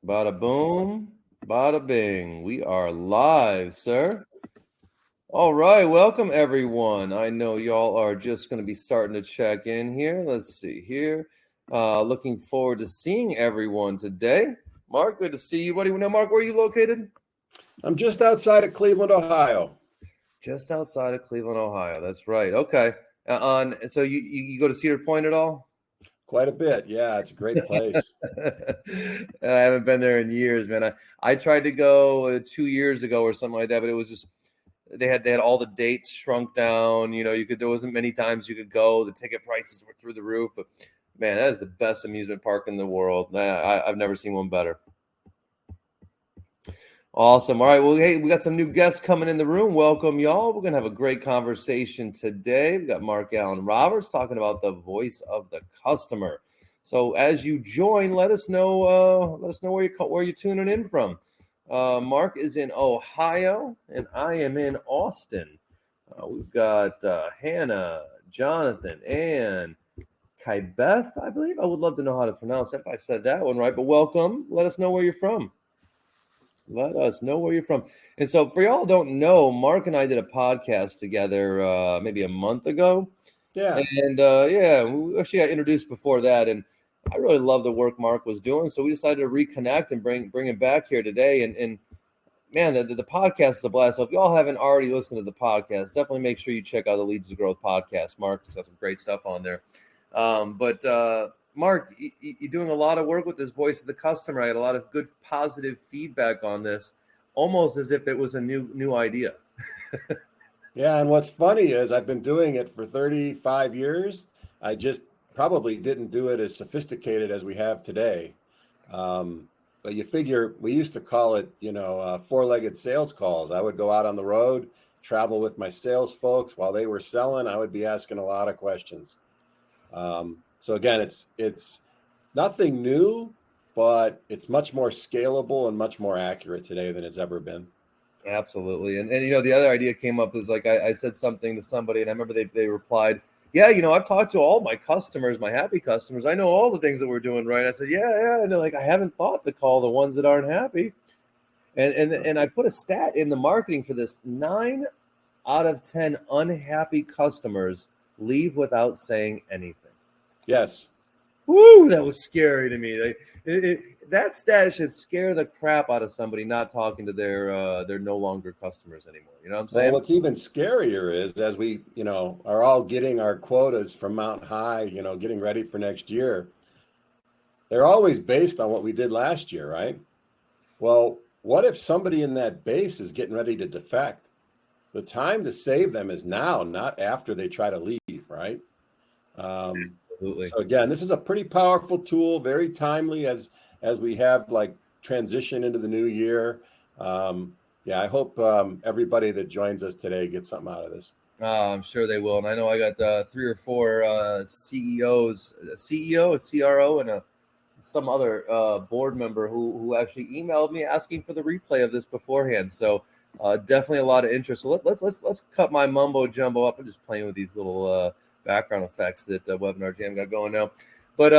Bada boom, bada bing. We are live, sir. All right, welcome everyone. I know y'all are just going to be starting to check in here. Let's see here. Looking forward to seeing everyone today. Mark, good to see you, buddy. Now, Mark, where are you located? I'm just outside of Cleveland, Ohio. Just outside of Cleveland, Ohio. That's right. Okay. So you go to Cedar Point at all? Quite a bit. Yeah, it's a great place. I haven't been there in years, man. I tried to go 2 years ago or something like that, but it was just they had all the dates shrunk down. There wasn't many times you could go. The ticket prices were through the roof, but man, that is the best amusement park in the world. I've never seen one better. Awesome. All right. Well, hey, we got some new guests coming in the room. Welcome, y'all. We're gonna have a great conversation today. We got Mark Allen Roberts talking about the voice of the customer. So as you join, let us know where you're tuning in from. Mark is in Ohio, and I am in Austin. We've got Hannah, Jonathan, and Kaibeth, I believe. I would love to know how to pronounce that if I said that one right. But welcome. Let us know where you're from. Let us know where you're from. And so for y'all who don't know, Mark and I did a podcast together maybe a month ago. Yeah. And we actually got introduced before that. And I really love the work Mark was doing. So we decided to reconnect and bring him back here today. And man, the podcast is a blast. So if y'all haven't already listened to the podcast, definitely make sure you check out the Leads to Growth podcast. Mark's got some great stuff on there. Mark, you're doing a lot of work with this voice of the customer. I had a lot of good positive feedback on this, almost as if it was a new idea. Yeah, and what's funny is I've been doing it for 35 years. I just probably didn't do it as sophisticated as we have today. But you figure we used to call it, four-legged sales calls. I would go out on the road, travel with my sales folks while they were selling. I would be asking a lot of questions. So again, it's nothing new, but it's much more scalable and much more accurate today than it's ever been. Absolutely. And the other idea came up is like I said something to somebody, and I remember they replied, yeah, I've talked to all my customers, my happy customers. I know all the things that we're doing right. I said, yeah. And they're like, I haven't thought to call the ones that aren't happy. And I put a stat in the marketing for this. 9 out of 10 unhappy customers leave without saying anything. Yes. Woo, that was scary to me. That stat should scare the crap out of somebody not talking to their no longer customers anymore. You know what I'm saying? Well, what's even scarier is as we, are all getting our quotas from Mount High, getting ready for next year, they're always based on what we did last year, right? Well, what if somebody in that base is getting ready to defect? The time to save them is now, not after they try to leave, right? Absolutely. So again, this is a pretty powerful tool, very timely as we have like transition into the new year. I hope everybody that joins us today gets something out of this. I'm sure they will. And I know I got 3 or 4 CEOs, a CEO, a CRO, and some other board member who actually emailed me asking for the replay of this beforehand. So definitely a lot of interest. So let's cut my mumbo jumbo up. I'm just playing with these little background effects that Webinar Jam got going now. But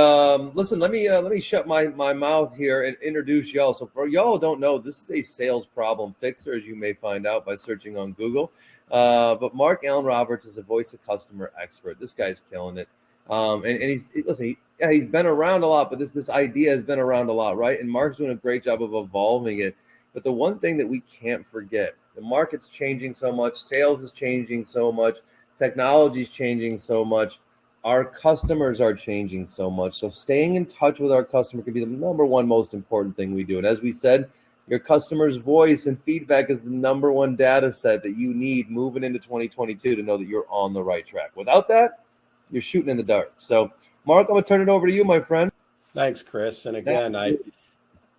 listen, let me shut my mouth here and introduce y'all. So for y'all who don't know, this is a sales problem fixer, as you may find out by searching on Google. But Mark Allen Roberts is a voice of customer expert. This guy's killing it. And he's been around a lot, but this idea has been around a lot, right? And Mark's doing a great job of evolving it. But the one thing that we can't forget, the market's changing so much, sales is changing so much, technology is changing so much, our customers are changing so much. So staying in touch with our customer can be the number one most important thing we do. And as we said, your customer's voice and feedback is the number one data set that you need moving into 2022 to know that you're on the right track. Without that, you're shooting in the dark. So, Mark, I'm going to turn it over to you, my friend. Thanks, Chris. And again, I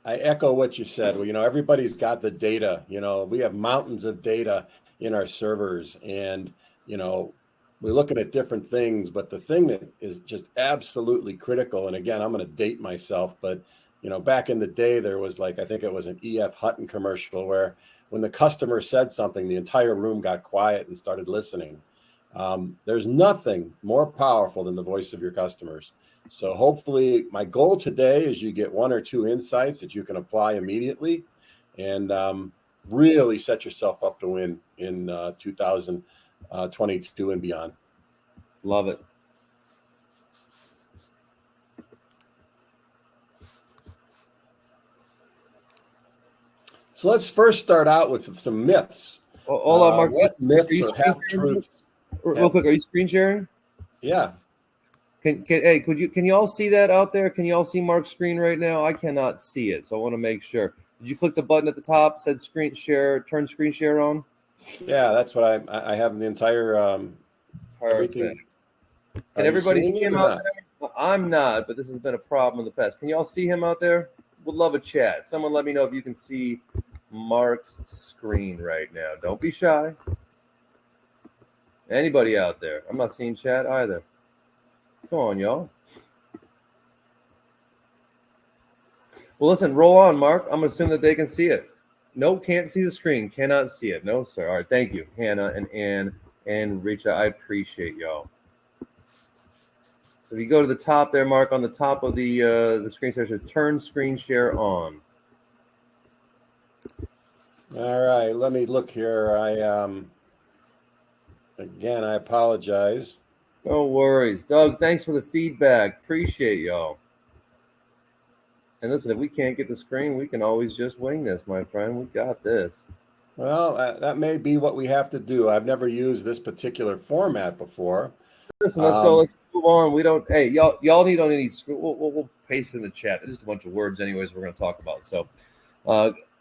echo what you said. Well, everybody's got the data. We have mountains of data in our servers, and we're looking at different things, but the thing that is just absolutely critical, and again, I'm going to date myself, but back in the day, there was I think it was an E.F. Hutton commercial where when the customer said something, the entire room got quiet and started listening. There's nothing more powerful than the voice of your customers. And again, So hopefully my goal today is you get 1 or 2 insights that you can apply immediately and really set yourself up to win in 2022 and beyond. Love it. So let's first start out with some myths. Hold on, Mark. What myths or half-truths? Real quick, are you screen sharing? Yeah. Can you all see that out there? Can you all see Mark's screen right now? I cannot see it, so I want to make sure. Did you click the button at the top, said screen share, turn screen share on? Yeah, that's what I have the entire everything. Can everybody see him out there? I'm not, but this has been a problem in the past. Can you all see him out there? Would love a chat. Someone let me know if you can see Mark's screen right now. Don't be shy. Anybody out there? I'm not seeing chat either. Come on, y'all. Well, listen, roll on, Mark. I'm going to assume that they can see it. Nope, can't see the screen. Cannot see it. No, sir. All right, thank you, Hannah and Ann and Richa. I appreciate y'all. So if you go to the top there, Mark, on the top of the screen share, turn screen share on. All right, let me look here. Again, I apologize. No worries. Doug, thanks for the feedback. Appreciate y'all. And listen, if we can't get the screen, we can always just wing this, my friend. We got this. Well, that may be what we have to do. I've never used this particular format before. Listen, let's go. Let's move on. We don't. Hey, y'all don't need. We'll paste in the chat. It's just a bunch of words, anyways. We're going to talk about. So,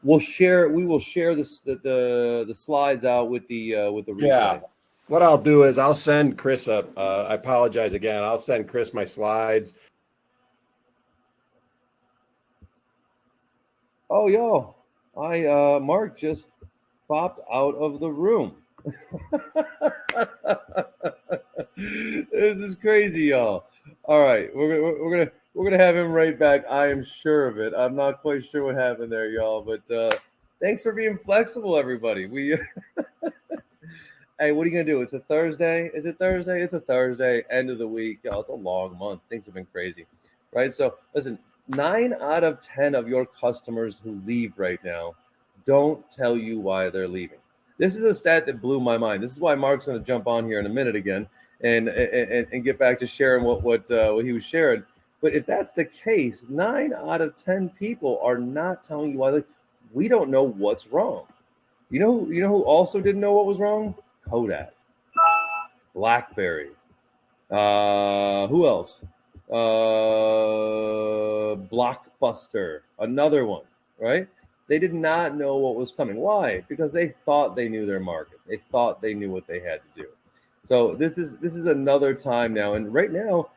we'll share. We will share this the slides out with the replay. Yeah. What I'll do is I'll send Chris I apologize again. I'll send Chris my slides. Oh, y'all. Mark just popped out of the room. This is crazy, y'all. All right, we're gonna have him right back. I am sure of it. I'm not quite sure what happened there, y'all, but thanks for being flexible, everybody. We hey, what are you gonna do? It's a Thursday. Is it Thursday? It's a Thursday. End of the week, y'all. It's a long month. Things have been crazy, right? So listen, 9 out of 10 of your customers who leave right now don't tell you why they're leaving. This is a stat that blew my mind. This is why Mark's going to jump on here in a minute again and get back to sharing what he was sharing. But if that's the case, 9 out of 10 people are not telling you why. Like, we don't know what's wrong. You know who also didn't know what was wrong? Kodak, BlackBerry. Who else? Blockbuster, another one, right? They did not know what was coming. Why? Because they thought they knew their market. They thought they knew what they had to do. So this is another time now. And right now,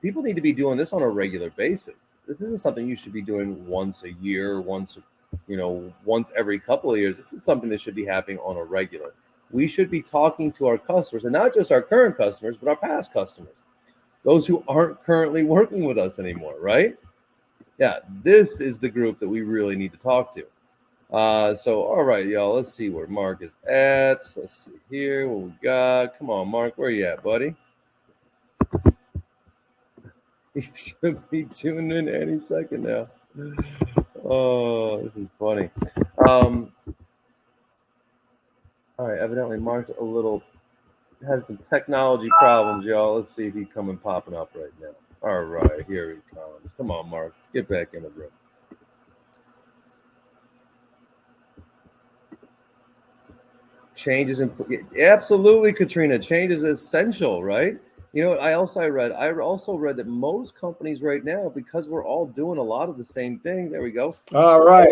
people need to be doing this on a regular basis. This isn't something you should be doing once a year, once every couple of years. This is something that should be happening on a regular. We should be talking to our customers, and not just our current customers, but our past customers. Those who aren't currently working with us anymore, right? Yeah, this is the group that we really need to talk to. So, all right, y'all, let's see where Mark is at. Let's see here what we got. Come on, Mark, where you at, buddy? You should be tuning in any second now. Oh, this is funny. All right, evidently Mark's has some technology problems, y'all. Let's see if he's popping up right now. All right, here he comes. Come on, Mark. Get back in the room. Change is important. Absolutely, Katrina. Change is essential, right? You know what I also read? I also read that most companies right now, because we're all doing a lot of the same thing. There we go. All right.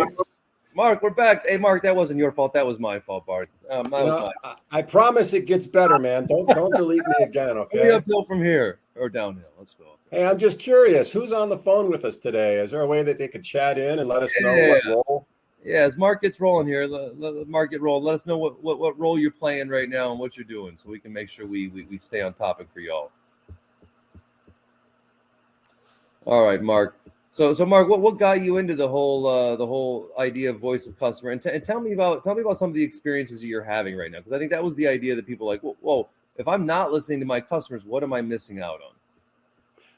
Mark, we're back. Hey, Mark, that wasn't your fault. That was my fault, Bart. I promise it gets better, man. Don't delete me again, okay? Uphill from here or downhill. Let's go. Hey, I'm just curious. Who's on the phone with us today? Is there a way that they could chat in and let us know what role? Yeah, as Mark gets rolling here, let Mark get rolling. Let us know what role you're playing right now and what you're doing, so we can make sure we stay on topic for y'all. All right, Mark. So Mark, what got you into the whole idea of voice of customer, and tell me about some of the experiences that you're having right now, because I think that was the idea that people are like, whoa, if I'm not listening to my customers, what am I missing out on?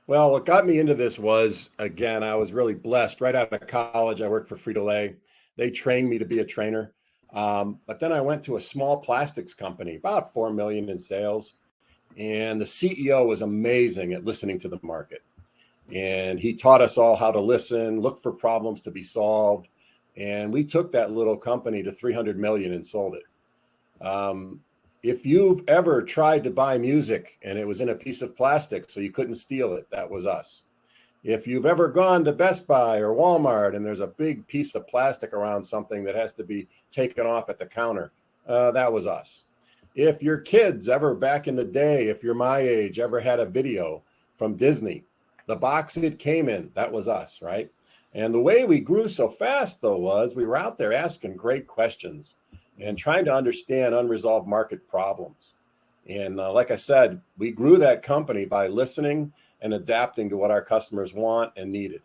Well, what got me into this was, again, I was really blessed. Right out of college, I worked for Frito-Lay. They trained me to be a trainer. But then I went to a small plastics company, about 4 million in sales. And the CEO was amazing at listening to the market. And he taught us all how to listen, look for problems to be solved. And we took that little company to 300 million and sold it. If you've ever tried to buy music and it was in a piece of plastic so you couldn't steal it, that was us. If you've ever gone to Best Buy or Walmart and there's a big piece of plastic around something that has to be taken off at the counter, that was us. If your kids ever back in the day, if you're my age, ever had a video from Disney, the box it came in, that was us, right? And the way we grew so fast, though, was we were out there asking great questions and trying to understand unresolved market problems. And like I said, we grew that company by listening and adapting to what our customers want and needed.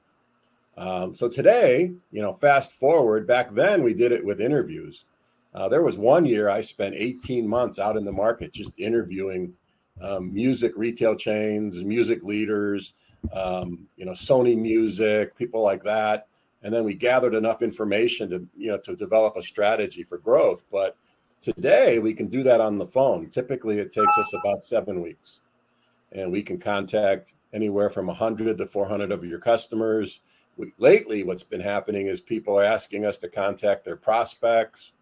So today, fast forward, back then we did it with interviews. There was one year I spent 18 months out in the market just interviewing music retail chains, music leaders, Sony Music, people like that. And then we gathered enough information to develop a strategy for growth. But today we can do that on the phone. Typically, it takes us about 7 weeks. And we can contact anywhere from 100 to 400 of your customers. Lately, what's been happening is people are asking us to contact their prospects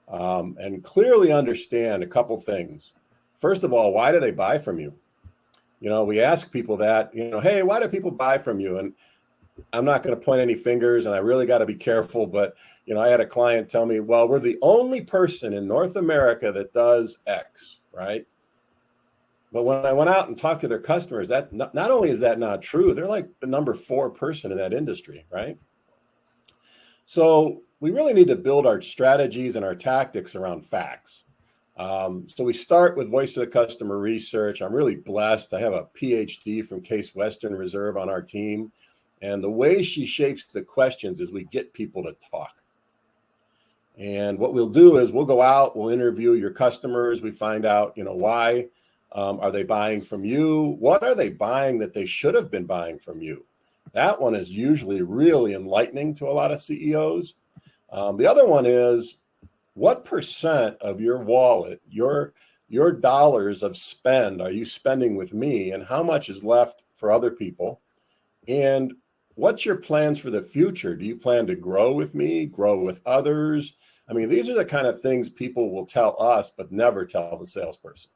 and clearly understand a couple things. First of all, why do they buy from you? We ask people that, hey, why do people buy from you? And I'm not going to point any fingers, and I really got to be careful. But, I had a client tell me, well, we're the only person in North America that does X, right? But when I went out and talked to their customers, that not only is that not true, they're like the number 4 person in that industry, right? So we really need to build our strategies and our tactics around facts. So we start with voice of the customer research. I'm really blessed. I have a PhD from Case Western Reserve on our team. And the way she shapes the questions is we get people to talk. And what we'll do is we'll go out, we'll interview your customers. We find out, why are they buying from you? What are they buying that they should have been buying from you? That one is usually really enlightening to a lot of CEOs. The other one is, what percent of your wallet, your dollars of spend are you spending with me, and how much is left for other people? And what's your plans for the future? Do you plan to grow with me, grow with others? I mean, these are the kind of things people will tell us, but never tell the salesperson.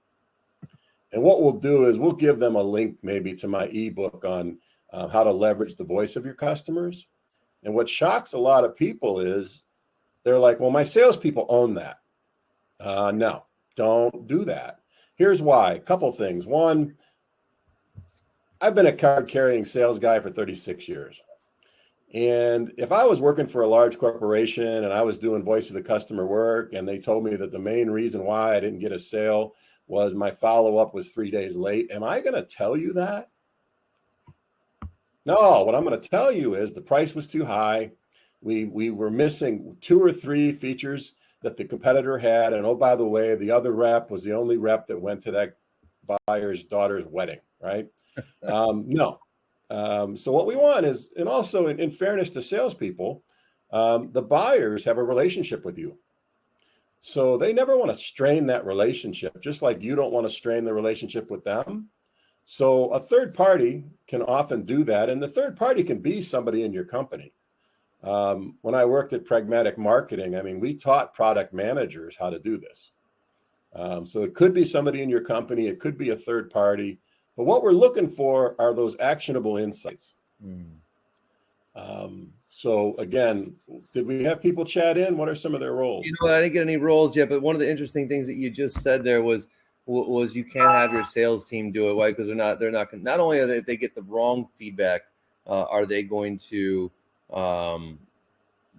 And what we'll do is we'll give them a link maybe to my ebook on how to leverage the voice of your customers. And what shocks a lot of people is they're like, well, my salespeople own that. No, don't do that. Here's why. A couple things. One, I've been a card carrying sales guy for 36 years. And if I was working for a large corporation and I was doing voice of the customer work and they told me that the main reason why I didn't get a sale was my follow-up was 3 days late, am I going to tell you that? No, what I'm going to tell you is the price was too high. We were missing 2 or 3 features that the competitor had. And oh, by the way, the other rep was the only rep that went to that buyer's daughter's wedding, right? No. So what we want is, and also in fairness to salespeople, the buyers have a relationship with you. So they never want to strain that relationship, just like you don't want to strain the relationship with them. So a third party can often do that. And the third party can be somebody in your company. When I worked at Pragmatic Marketing, we taught product managers how to do this. So it could be somebody in your company. It could be a third party. But what we're looking for are those actionable insights. So again, did we have people chat in? What are some of their roles? I didn't get any roles yet, but one of the interesting things that you just said there was you can't have your sales team do it, right? Because they're not only are they, if they get the wrong feedback, are they going to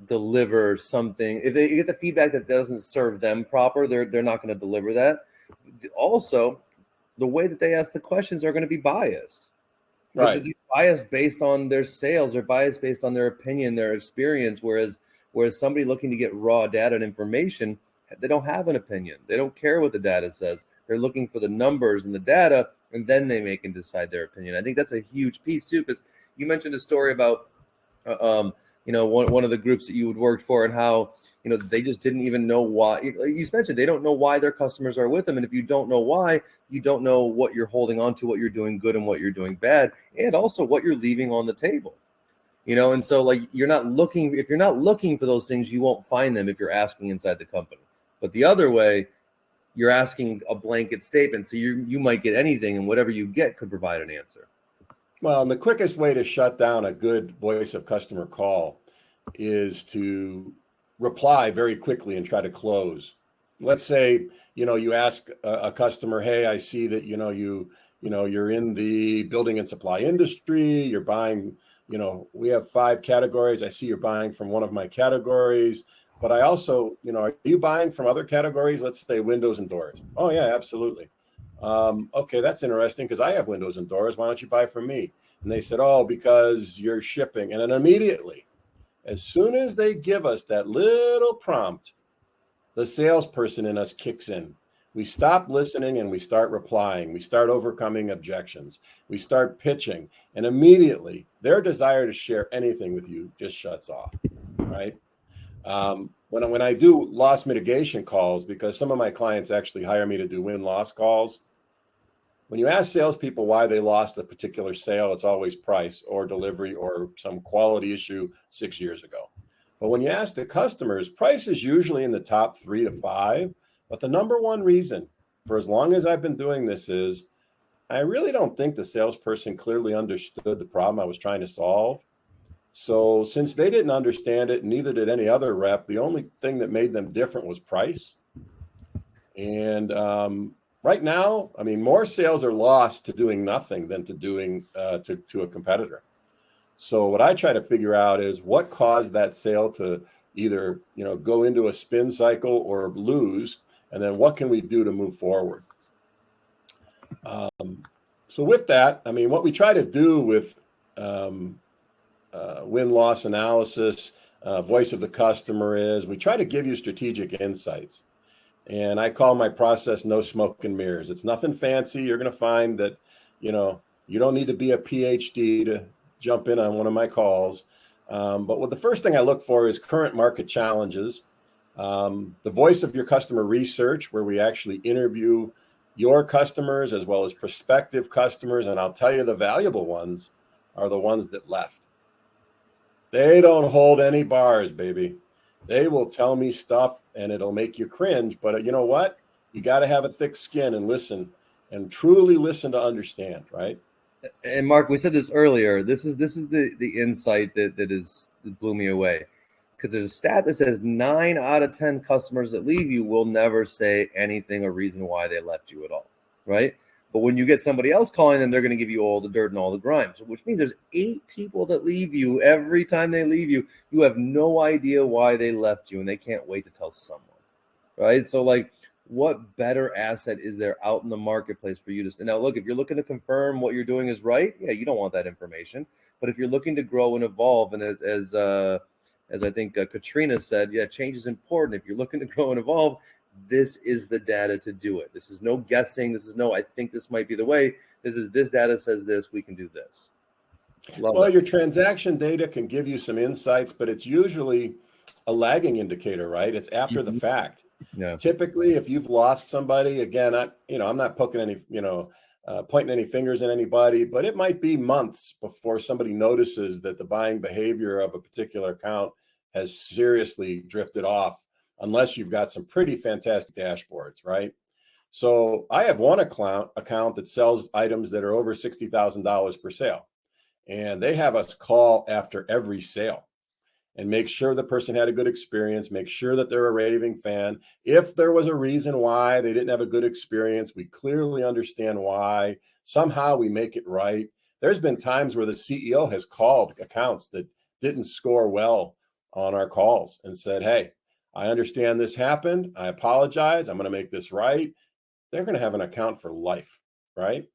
deliver something? If they get the feedback that doesn't serve them proper, they're not going to deliver that. Also, the way that they ask the questions are going to be biased. Right. They're biased based on their sales. They're biased based on their opinion, their experience. Whereas somebody looking to get raw data and information, they don't have an opinion. They don't care what the data says. They're looking for the numbers and the data, and then they make and decide their opinion. I think that's a huge piece too, because you mentioned a story about, one of the groups that you had worked for, and how, they just didn't even know why. You mentioned they don't know why their customers are with them. And if you don't know why, you don't know what you're holding on to, what you're doing good and what you're doing bad, and also what you're leaving on the table. And so if you're not looking for those things, you won't find them if you're asking inside the company. But the other way, you're asking a blanket statement. So you might get anything, and whatever you get could provide an answer. Well, and the quickest way to shut down a good voice of customer call is to reply very quickly and try to close. Let's say, you ask a customer, hey, I see that, you're in the building and supply industry, you're buying, we have 5 categories. I see you're buying from one of my categories, but I also, are you buying from other categories? Let's say windows and doors. Oh yeah, absolutely. Okay, that's interesting, because I have windows and doors. Why don't you buy from me? And they said, oh, because you're shipping. And then immediately, as soon as they give us that little prompt, the salesperson in us kicks in. We stop listening and we start replying. We start overcoming objections. We start pitching. And immediately, their desire to share anything with you just shuts off, right? When I do loss mitigation calls, because some of my clients actually hire me to do win-loss calls, when you ask salespeople why they lost a particular sale, it's always price or delivery or some quality issue 6 years ago. But when you ask the customers, price is usually in the top 3 to 5. But the number one reason, for as long as I've been doing this, is I really don't think the salesperson clearly understood the problem I was trying to solve. So since they didn't understand it, and neither did any other rep, the only thing that made them different was price. And right now, I mean, more sales are lost to doing nothing than to doing to a competitor. So what I try to figure out is what caused that sale to either, go into a spin cycle or lose, and then what can we do to move forward? So with that, I mean, what we try to do with win-loss analysis, voice of the customer, is we try to give you strategic insights. And I call my process no smoke and mirrors. It's nothing fancy. You're going to find that, you don't need to be a PhD to jump in on one of my calls. But the first thing I look for is current market challenges, the voice of your customer research, where we actually interview your customers as well as prospective customers. And I'll tell you, the valuable ones are the ones that left. They don't hold any bars, baby. They will tell me stuff and it'll make you cringe. But you know what? You got to have a thick skin and listen, and truly listen to understand, right? And Mark, we said this earlier. This is the insight that blew me away, because there's a stat that says 9 out of 10 customers that leave you will never say anything or reason why they left you at all, right? But when you get somebody else calling them, they're going to give you all the dirt and all the grime. So, which means there's 8 people that leave you. Every time they leave you, you have no idea why they left you, and they can't wait to tell someone, right? So what better asset is there out in the marketplace for you to now look? If you're looking to confirm what you're doing is right, yeah, you don't want that information. But if you're looking to grow and evolve, and as I think Katrina said, yeah, change is important. If you're looking to grow and evolve, this is the data to do it. This is no guessing. This is no, I think this might be the way. This data says this, we can do this. Well, your transaction data can give you some insights, but it's usually a lagging indicator, right? It's after the fact. Yeah. Typically, if you've lost somebody, again, I'm not poking any, pointing any fingers at anybody, but it might be months before somebody notices that the buying behavior of a particular account has seriously drifted off, unless you've got some pretty fantastic dashboards, right? So I have one account that sells items that are over $60,000 per sale, and they have us call after every sale and make sure the person had a good experience, make sure that they're a raving fan. If there was a reason why they didn't have a good experience, we clearly understand why. Somehow we make it right. There's been times where the CEO has called accounts that didn't score well on our calls and said, hey, I understand this happened. I apologize. I'm going to make this right. They're going to have an account for life, right?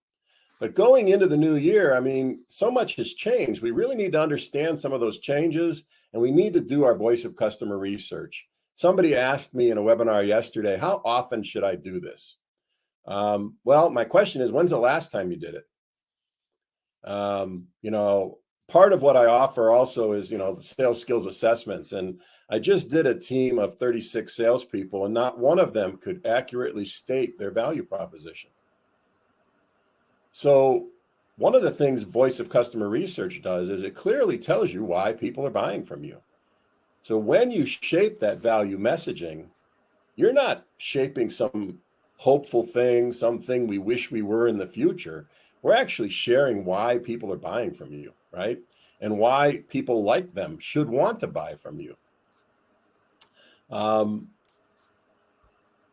But going into the new year, I mean, so much has changed. We really need to understand some of those changes, and we need to do our voice of customer research. Somebody asked me in a webinar yesterday, how often should I do this? Well, my question is, when's the last time you did it? Part of what I offer also is, the sales skills assessments. And I just did a team of 36 salespeople, and not one of them could accurately state their value proposition. So one of the things voice of customer research does is it clearly tells you why people are buying from you. So when you shape that value messaging, you're not shaping some hopeful thing, something we wish we were in the future. We're actually sharing why people are buying from you, right? And why people like them should want to buy from you.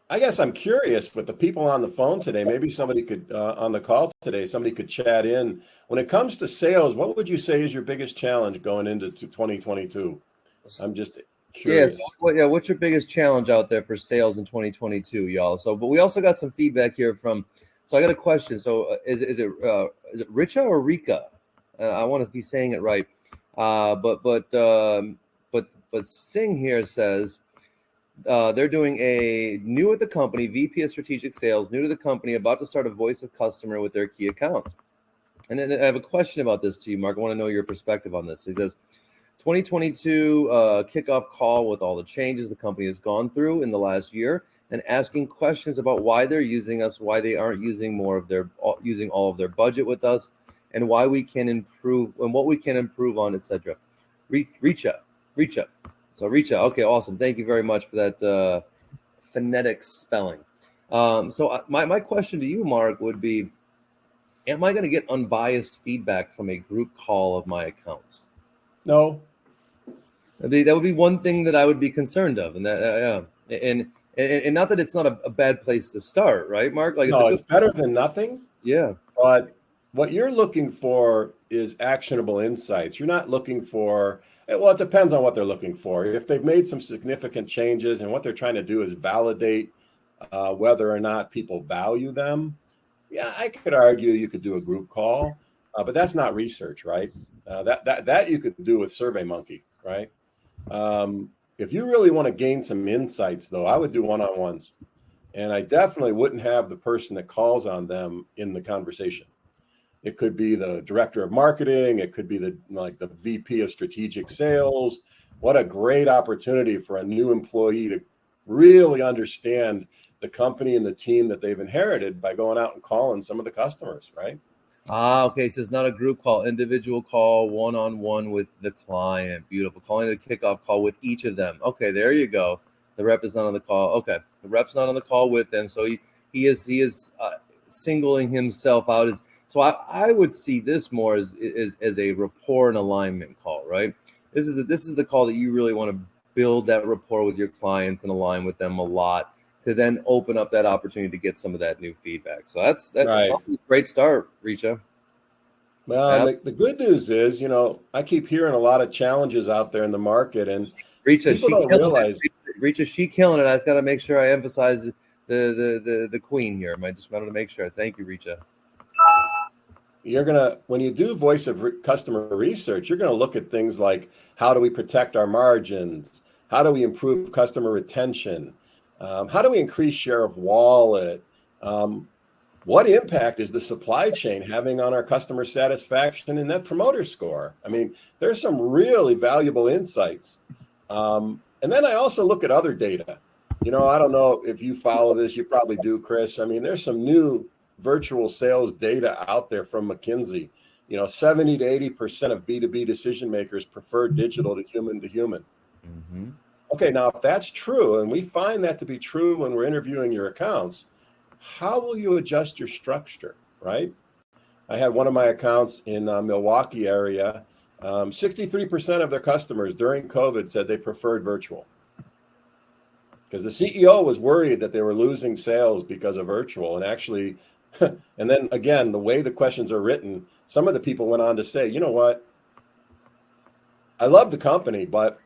I guess I'm curious with the people on the phone today, maybe somebody could, on the call today, somebody could chat in. When it comes to sales, what would you say is your biggest challenge going into 2022? I'm just curious. What's your biggest challenge out there for sales in 2022, y'all? So, but we also got some feedback here from. So I got a question. So is it Richa or Rika? I want to be saying it right. But Singh here says they're doing a new at the company, VP of Strategic Sales, new to the company, about to start a voice of customer with their key accounts. And then I have a question about this to you, Mark. I want to know your perspective on this. He says, 2022 kickoff call with all the changes the company has gone through in the last year, and asking questions about why they're using us, why they aren't using using all of their budget with us, and why we can improve and what we can improve on, etc. Richa. So Richa, okay, awesome. Thank you very much for that phonetic spelling. So my question to you, Mark, would be, am I going to get unbiased feedback from a group call of my accounts? No. That would be one thing that I would be concerned of, and that and not that it's not a bad place to start, right, Mark? Like, it's better than nothing. Yeah. But what you're looking for is actionable insights. You're not looking for, well, it depends on what they're looking for. If they've made some significant changes and what they're trying to do is validate whether or not people value them, yeah, I could argue you could do a group call, but that's not research, right? That you could do with SurveyMonkey, right? If you really want to gain some insights, though, I would do one-on-ones, and I definitely wouldn't have the person that calls on them in the conversation. It could be the director of marketing. It could be the VP of strategic sales. What a great opportunity for a new employee to really understand the company and the team that they've inherited by going out and calling some of the customers, right? Okay. So it's not a group call, individual call, one-on-one with the client. Beautiful. Calling it a kickoff call with each of them. Okay, there you go. The rep is not on the call. Okay, the rep's not on the call with them, so he is singling himself out as. So I would see this more as a rapport and alignment call, right? This is the call that you really want to build that rapport with your clients and align with them a lot, to then open up that opportunity to get some of that new feedback. So that's Right. a great start, Richa. Well, the good news is, I keep hearing a lot of challenges out there in the market, and Richa, people don't realize. Richa, she killing it. I just got to make sure I emphasize the queen here. I just wanted to make sure. Thank you, Richa. When you do voice of customer research, you're going to look at things like, how do we protect our margins? How do we improve customer retention? How do we increase share of wallet? What impact is the supply chain having on our customer satisfaction and net promoter score? I mean, there's some really valuable insights. And then I also look at other data. I don't know if you follow this, you probably do, Chris. I mean, there's some new virtual sales data out there from McKinsey. 70 to 80% of B2B decision makers prefer digital to human. Mm-hmm. Okay, now if that's true, and we find that to be true when we're interviewing your accounts, how will you adjust your structure, right? I had one of my accounts in Milwaukee area. 63% of their customers during COVID said they preferred virtual, because the CEO was worried that they were losing sales because of virtual. And actually, and then again, the way the questions are written, some of the people went on to say, you know what? I love the company, but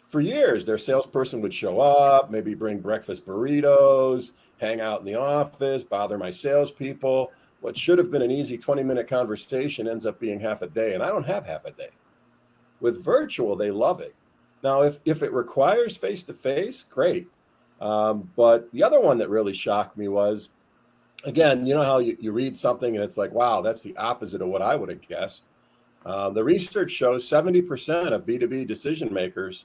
for years, their salesperson would show up, maybe bring breakfast burritos, hang out in the office, bother my salespeople. What should have been an easy 20-minute conversation ends up being half a day, and I don't have half a day. With virtual, they love it. Now, if it requires face-to-face, great. But the other one that really shocked me was again, you know how you read something and it's like, wow, that's the opposite of what I would have guessed. The research shows 70% of B2B decision makers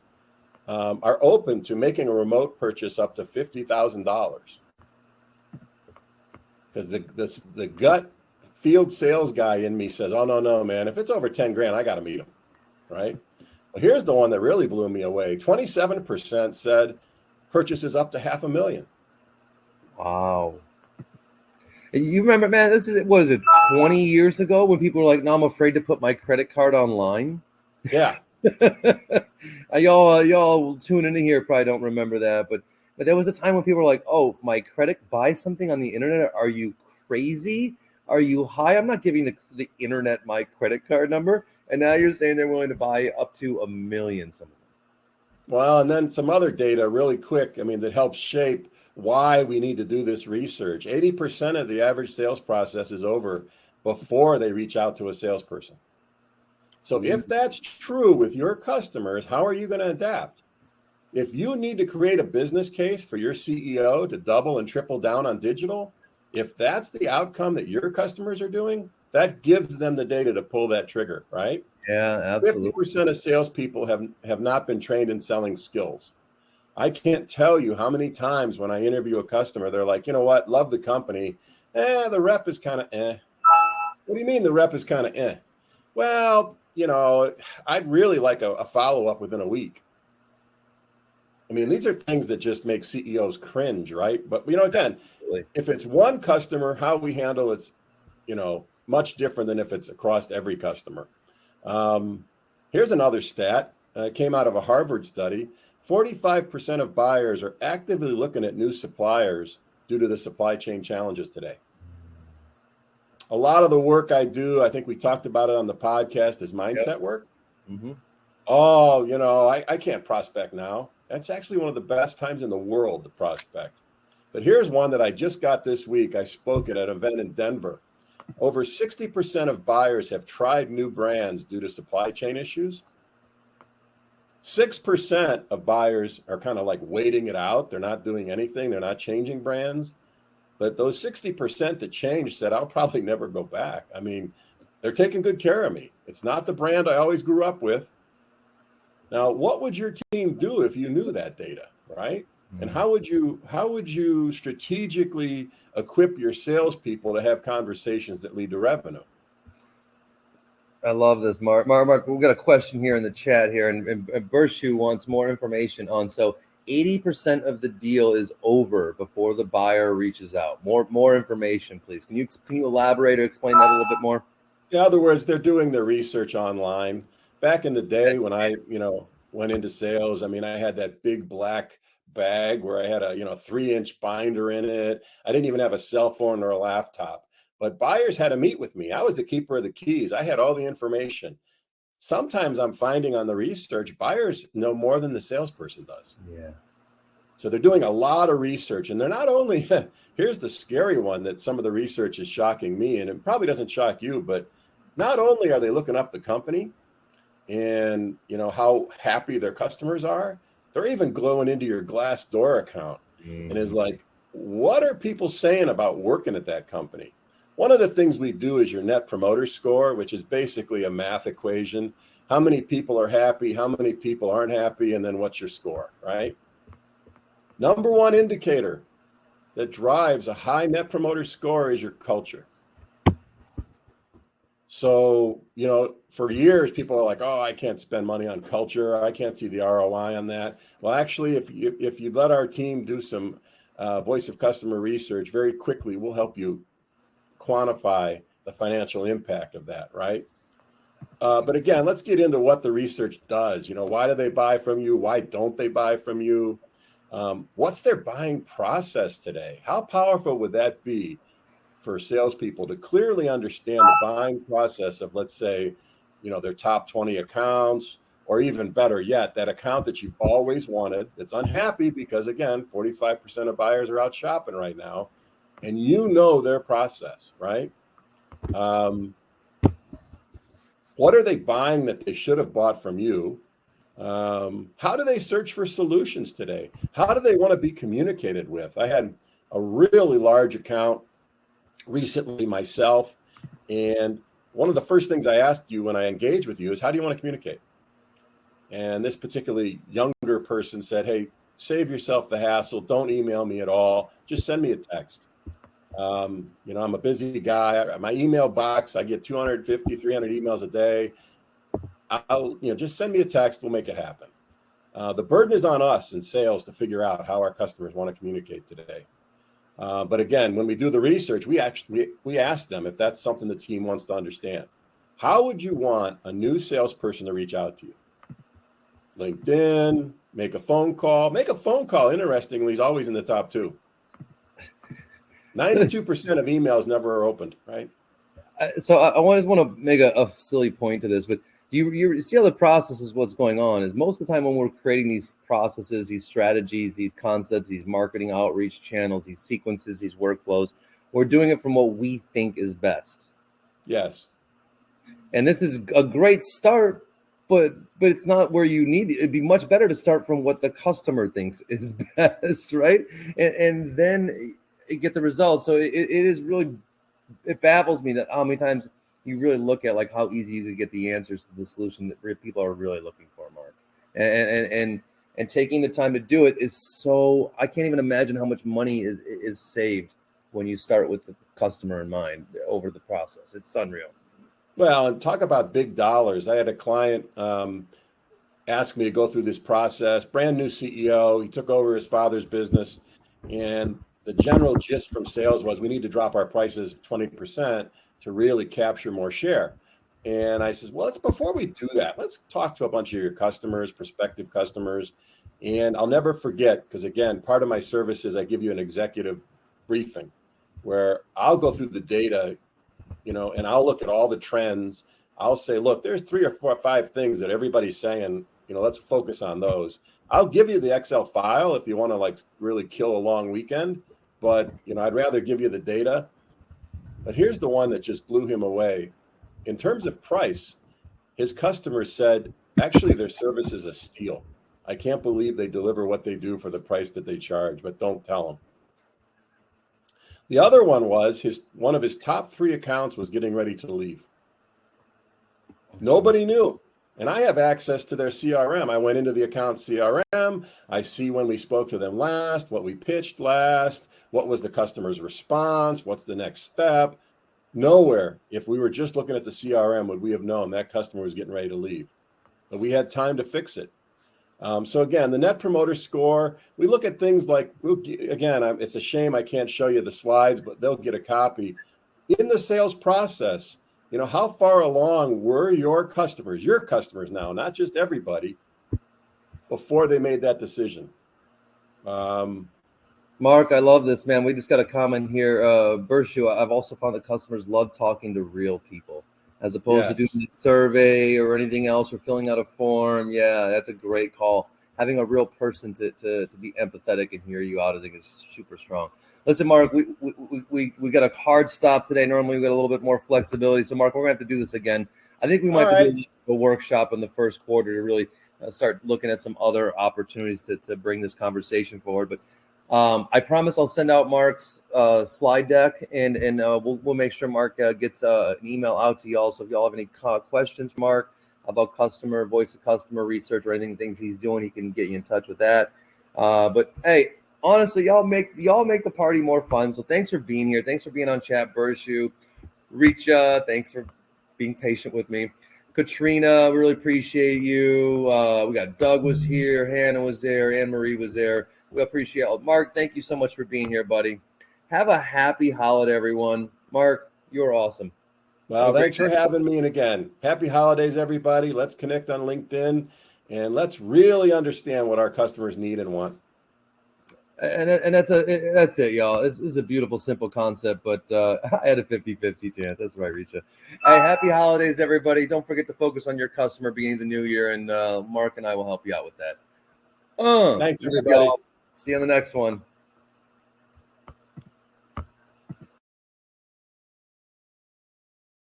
are open to making a remote purchase up to $50,000. Because the gut field sales guy in me says, oh, no, man, if it's over 10 grand, I got to meet him, right? Well, here's the one that really blew me away. 27% said purchases up to $500,000. Wow. You remember, man, what is it, 20 years ago when people were like, no, I'm afraid to put my credit card online? Yeah. y'all tuning in here probably don't remember that, but there was a time when people were like, oh, buy something on the internet? Are you crazy? Are you high? I'm not giving the internet my credit card number. And now you're saying they're willing to buy up to $1 million. Well, and then some other data really quick, that helps shape why we need to do this research. 80% of the average sales process is over before they reach out to a salesperson. So if that's true with your customers, how are you going to adapt? If you need to create a business case for your CEO to double and triple down on digital, if that's the outcome that your customers are doing, that gives them the data to pull that trigger, right? Yeah, absolutely. 50% of salespeople have not been trained in selling skills. I can't tell you how many times when I interview a customer, they're like, you know what, love the company. The rep is kind of What do you mean the rep is kind of Well, I'd really like a follow-up within a week. These are things that just make CEOs cringe, right? But, again, if it's one customer, how we handle it's, much different than if it's across every customer. Here's another stat. It came out of a Harvard study. 45% of buyers are actively looking at new suppliers due to the supply chain challenges today. A lot of the work I do, I think we talked about it on the podcast, is mindset work. Mm-hmm. Oh, I can't prospect now. That's actually one of the best times in the world to prospect. But here's one that I just got this week. I spoke at an event in Denver. Over 60% of buyers have tried new brands due to supply chain issues. 6% of buyers are kind of like waiting it out. They're not doing anything. They're not changing brands. But those 60% that changed said, I'll probably never go back. They're taking good care of me. It's not the brand I always grew up with. Now, what would your team do if you knew that data, right? And how would you strategically equip your salespeople to have conversations that lead to revenue? I love this, Mark. Mark, we've got a question here in the chat here, and Bershu wants more information on. So 80% of the deal is over before the buyer reaches out. More information, please. Can you elaborate or explain that a little bit more? In other words, they're doing their research online. Back in the day when I, went into sales, I had that big black bag where I had a 3-inch binder in it. I didn't even have a cell phone or a laptop, but buyers had to meet with me. I was the keeper of the keys. I had all the information. Sometimes I'm finding on the research, buyers know more than the salesperson does. Yeah. So they're doing a lot of research, and they're not only, here's the scary one that some of the research is shocking me, and it probably doesn't shock you, but not only are they looking up the company and how happy their customers are, they're even glowing into your Glassdoor account and is like, what are people saying about working at that company? One of the things we do is your Net Promoter Score, which is basically a math equation. How many people are happy? How many people aren't happy? And then what's your score, right? Number one indicator that drives a high Net Promoter Score is your culture. So, for years, people are like, oh, I can't spend money on culture. I can't see the ROI on that. Well, actually, if you let our team do some voice of customer research, very quickly, we'll help you quantify the financial impact of that, right? But again, let's get into what the research does. Why do they buy from you? Why don't they buy from you? What's their buying process today? How powerful would that be for salespeople to clearly understand the buying process of, let's say, their top 20 accounts, or even better yet, that account that you've always wanted that's unhappy because, again, 45% of buyers are out shopping right now, and their process, right? What are they buying that they should have bought from you? How do they search for solutions today? How do they want to be communicated with? I had a really large account recently myself. And one of the first things I asked you when I engage with you is, how do you want to communicate? And this particularly younger person said, hey, save yourself the hassle. Don't email me at all. Just send me a text. I'm a busy guy. My email box, I get 250, 300 emails a day. Just send me a text. We'll make it happen. The burden is on us in sales to figure out how our customers want to communicate today. But again, when we do the research, we ask them if that's something the team wants to understand. How would you want a new salesperson to reach out to you? LinkedIn, make a phone call. Make a phone call, interestingly, is always in the top 2. 92% of emails never are opened, right? So I always want to make a silly point to this, but you see how the process is what's going on is most of the time when we're creating these processes, these strategies, these concepts, these marketing outreach channels, these sequences, these workflows, we're doing it from what we think is best. Yes. And this is a great start, but it's not where you need it. It'd be much better to start from what the customer thinks is best, right? And then you get the results. So it is really, it baffles me that how many times you really look at like how easy you could get the answers to the solution that people are really looking for, Mark. And taking the time to do it is so, I can't even imagine how much money is saved when you start with the customer in mind over the process. It's unreal. Well, and talk about big dollars. I had a client ask me to go through this process, brand new CEO. He took over his father's business. And the general gist from sales was we need to drop our prices 20% to really capture more share. And I says, well, before we do that, let's talk to a bunch of your customers, prospective customers. And I'll never forget, because again, part of my service is I give you an executive briefing where I'll go through the data, and I'll look at all the trends. I'll say, look, there's 3 or 4 or 5 things that everybody's saying, let's focus on those. I'll give you the Excel file if you want to really kill a long weekend, but I'd rather give you the data. But here's the one that just blew him away. In terms of price, his customers said, actually, their service is a steal. I can't believe they deliver what they do for the price that they charge, but don't tell them. The other one was one of his top 3 accounts was getting ready to leave. Nobody knew. And I have access to their CRM. I went into the account CRM. I see when we spoke to them last, what we pitched last, what was the customer's response, what's the next step. Nowhere, if we were just looking at the CRM, would we have known that customer was getting ready to leave. But we had time to fix it. So again, the Net Promoter Score, we look at things like, again, it's a shame I can't show you the slides, but they'll get a copy. In the sales process, how far along were your customers now, not just everybody, before they made that decision? Mark, I love this, man. We just got a comment here. Bershu, I've also found that customers love talking to real people as opposed to doing a survey or anything else or filling out a form. Yeah, that's a great call. Having a real person to be empathetic and hear you out, I think, is super strong. Listen, Mark, we got a hard stop today. Normally we got a little bit more flexibility. So, Mark, we're going to have to do this again. I think we might be doing a workshop in the first quarter to really start looking at some other opportunities to bring this conversation forward. But I promise I'll send out Mark's slide deck, and we'll make sure Mark gets an email out to y'all. So if y'all have any questions for Mark about customer, voice of customer research or anything, things he's doing, he can get you in touch with that. But hey, honestly, y'all make the party more fun. So thanks for being here. Thanks for being on chat, Bershu, Richa. Thanks for being patient with me. Katrina, really appreciate you. We got Doug was here, Hannah was there, Anne Marie was there. We appreciate it. Mark, thank you so much for being here, buddy. Have a happy holiday, everyone. Mark, you're awesome. Well, thanks for having me. And again, happy holidays, everybody. Let's connect on LinkedIn and let's really understand what our customers need and want. And that's it, y'all. This is a beautiful, simple concept, but I had a 50-50 chance. That's right, Richa. Hey, happy holidays, everybody. Don't forget to focus on your customer beginning the new year, and Mark and I will help you out with that. Thanks, everybody. See you on the next one.